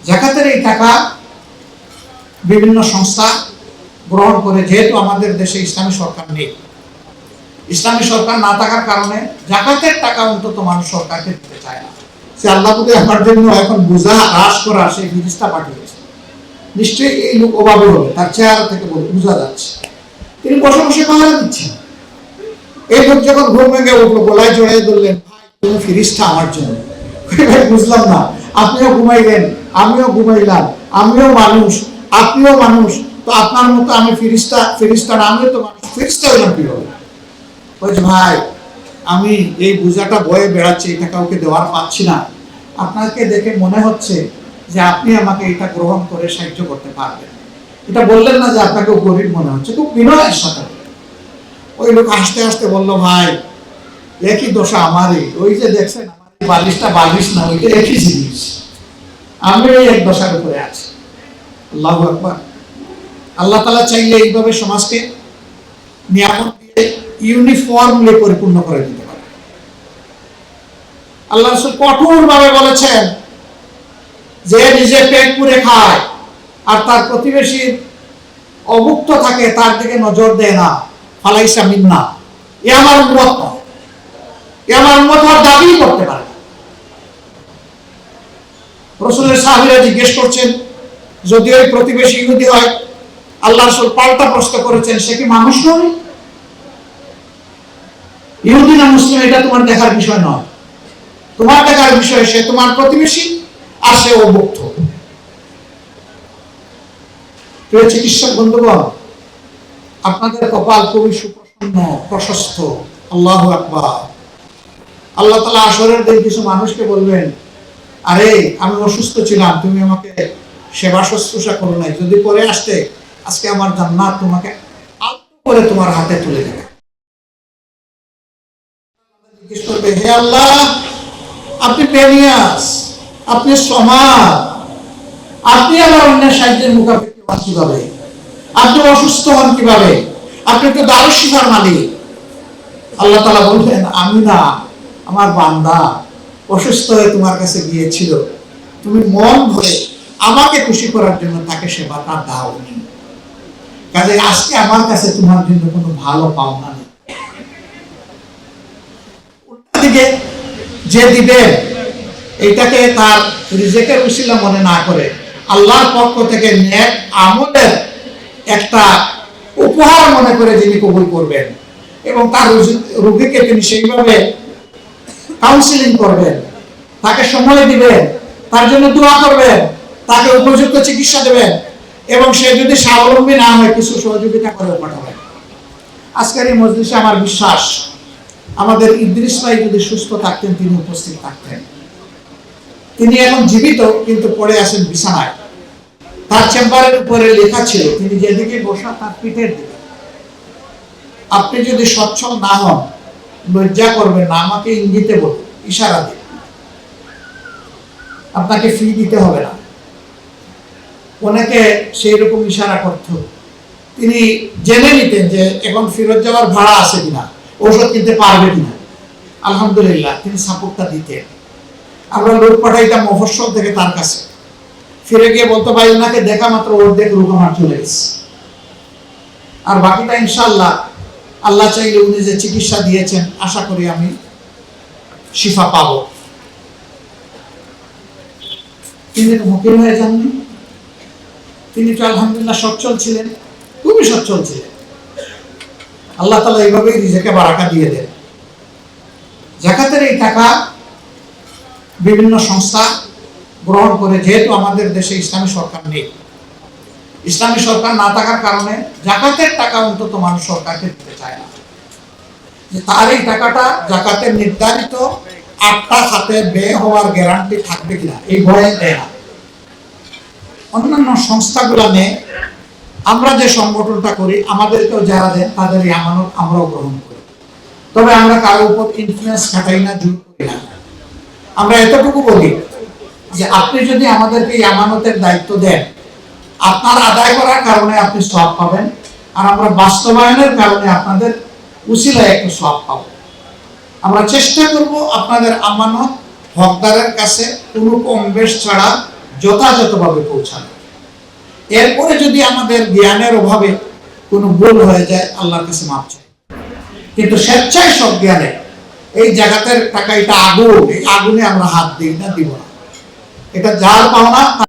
যাকাতের এই টাকা বিভিন্ন সংস্থা গ্রহণ করে, যেহেতু আমাদের দেশে ইসলামী সরকার নেই, ইসলামী সরকার না থাকার কারণে জাকাতের টাকা অন্তত মানুষ সরকারকে দিতে চায় না। সে আল্লাহ যদি আমার জন্য এখন বোঝা হ্রাস করা সেই ফিরিস্তা পাঠিয়েছে, নিশ্চয়ই এই লোক অভাবে হবে, তার চেহারা থেকে বোঝা যাচ্ছে। তিনি বসে বসে পাহারা দিচ্ছেন। এই লোক যখন ঘুম ভেঙে উঠলো, গলায় জড়িয়ে ধরলেন, তুমি ফিরিস্তা আমার জন্য। বুঝলাম না, আপনিও ঘুমাইলেন, আমিও ঘুমাইলাম, আমিও মানুষ, আপনিও মানুষ, তো আপনার মতো আমি ফিরিস্তা না, আমিও তো মানুষ, ফিরিস্তা হইলাম কি হবে? বলছে ভাই, আমি এই বোঝাটা বয়ে বেড়াচ্ছি, এটা কাউকে দেওয়ার পাচ্ছি না, আপনাকে দেখে মনে হচ্ছে যে আপনি আমাকে এটা গ্রহণ করে সাহায্য করতে পারবেন। এটা বললেন না যে আপনাকে গরিব মনে হচ্ছে, খুব বিনয়ের সাথে। ওই লোক হাসতে হাসতে বলল, ভাই একই দশা আমারই, ওই যে দেখছেন আমার বালিশটা বালিশ না, ওইটা একই জিনিস, আমি ওই এক দশার উপরে আছি। আল্লাহু আকবার। আল্লাহ তাআলা চাইলে এইভাবে সমাজকে নিয়ামত দিয়ে ইউনিফর্মলি পরিপূর্ণ করে দিতে পারে। আল্লাহ রাসূল কঠোরভাবে বলেছেন যে নিজে পেট পুরে খায় আর তার প্রতিবেশীর অভুক্ত থাকে, তার দিকে নজর দেয় না, ফালাইসা মিন্না, এ আমার উম্মত না, এ আমার উম্মত হওয়ার দাবি করতে পারে না। রাসূলের সাহাবীরা জিজ্ঞেস করছেন, যদি ওই প্রতিবেশী ইহুদি হয়, আল্লাহ রাসূল পাল্টা প্রশ্ন করেছেন, সে কি মানুষ নয়? ইহুদি না মুসলিম এটা তোমার দেখার বিষয় নয়, তোমার দেখার বিষয় সে তোমার প্রতিবেশী আর সে অভুক্ত। প্রিয় চিকিৎসক বন্ধুগণ, আপনাদের কপাল খুবই সুপ্রসন্ন, প্রশস্ত। আল্লাহু আকবার। আল্লাহ তাআলা আসরের দিন কিছু মানুষকে বলবেন, আরে আমি অসুস্থ ছিলাম, তুমি আমাকে সেবা শুশ্রূষা করো নাই, যদি পরে আসতে আজকে আমার জান্নাত তোমাকে আলতো করে তোমার হাতে তুলে দেবে। জিজ্ঞেস করবে, হে আল্লাহ, আপনি পেনিয়াস, আপনি সমাদ, আপনি আমার অন্যের সাহায্যের মুখাপেক্ষি হন কিভাবে? আপনি অসুস্থ হন কিভাবে? আপনি তো দারুশ শিফার মালিক। আল্লাহ তাআলা বললেন, আমি না, আমার বান্দা অসুস্থ হয়ে তোমার কাছে গিয়েছিল, তুমি মন ভরে আমাকে খুশি করার জন্য তাকে সেবাটা দাওনি, কাজে আজকে আমার কাছে তোমার জন্য কোনো ভালো পাওনা নেই। উল্টাদিকে যে দিবে এইটাকে তার রিজেকের উসিলা মনে না করে আল্লাহর পক্ষ থেকে নেক আমলের একটা উপহার মনে করে যিনি কবুল করবেন এবং তার রোগীকে তিনি সেইভাবে কাউন্সিলিং করবেন, তাকে সময় দিবেন, তার জন্য দোয়া করবেন, তাকে উপযুক্ত চিকিৎসা দেবেন এবং সে যদি স্বাবলম্বী না হয় কিছু সহযোগিতা করে পাঠাবেন। আজকের এই মজলিসে আমার বিশ্বাস আমাদের ইদ্রিস ভাই যদি সুস্থ থাকতেন, তিনি উপস্থিত থাকতেন। তিনি এখন জীবিত কিন্তু পড়ে আছেন বিছানায়। তার চেম্বারের উপরে লেখা ছিল, তিনি যেদিকে বসা তার পিঠের দিকে। আপনি যদি সচ্ছল না হন, লজ্জা করবেন না, আমাকে ইঙ্গিতে বলুন, ইশারা দিন, আপনাকে ফি দিতে হবে না। অনেকে সেই রকম ইশারা করত, তিনি জেনে নিতেন যে এখন ফেরত যাওয়ার ভাড়া আছে কিনা, ঔষধ কিনতে পারবে কিনা। আলহামদুলিল্লাহ তিনি সাপোর্টটা দিতেন। আমরা লোক পাঠাইতাম মফস্বল থেকে তার কাছে, ফিরে গিয়ে বলতো, ভাই ওনাকে দেখা মাত্র অর্ধেক রোগ আমার চলে গেছে, আর বাকিটা ইনশাআল্লাহ আল্লাহ চাইলে উনি যে চিকিৎসা দিয়েছেন আশা করি আমি শিফা পাবো। তিনি মুকিম হয়ে যাননি, তিনি তো আলহামদুলিল্লাহ সচ্ছল ছিলেন, খুবই সচ্ছল ছিলেন। আল্লাহ তাআলা এইভাবেই রিজেকে বারাকা দিয়ে দেন। যাকাতের এই টাকা বিভিন্ন সংস্থা গ্রহণ করে, যেহেতু আমাদের দেশে ইসলামী সরকার নেই, ইসলামী সরকার না থাকার কারণে জাকাতের টাকা অন্তত মানুষ সরকারকে দিতে চায় না, যে তার এই টাকাটা জাকাতের নির্ধারিত 8টা খাতে ব্যয় হওয়ার গ্যারান্টি থাকবে কিনা এই ভয়ে দেয় না। অন্যান্য সংস্থাগুলো নেই, আমরা যে সংগঠনটা করি আমাদেরকেও যারা দেন তাদের এই আমানত আমরাও গ্রহণ করি, তবে আমরা কারো উপর ইনফ্লুয়েন্স খাটাই না, জোর করি না। আমরা এতটুকু বলি যে আপনি যদি আমাদেরকে এই আমানতের দায়িত্ব দেন, আপনার আদায় করার কারণে আপনি সওয়াব পাবেন, আর আমরা বাস্তবায়নের কারণে আপনাদের উসিলায় একটু সওয়াব পাবো। আমরা চেষ্টা করব আপনাদের আমানত হকদারের কাছে কোনো কম বেশ ছাড়া যথাযথভাবে পৌঁছানো। এরপরে যদি আমাদের জ্ঞানের অভাবে কোনো ভুল হয়ে যায়, আল্লাহর কাছে মাপ চাই। কিন্তু স্বেচ্ছায় সব জ্ঞানে এই জাকাতের টাকা, এটা আগুন, এই আগুনে আমরা হাত দিই না, দিব না। এটা যার পাওনা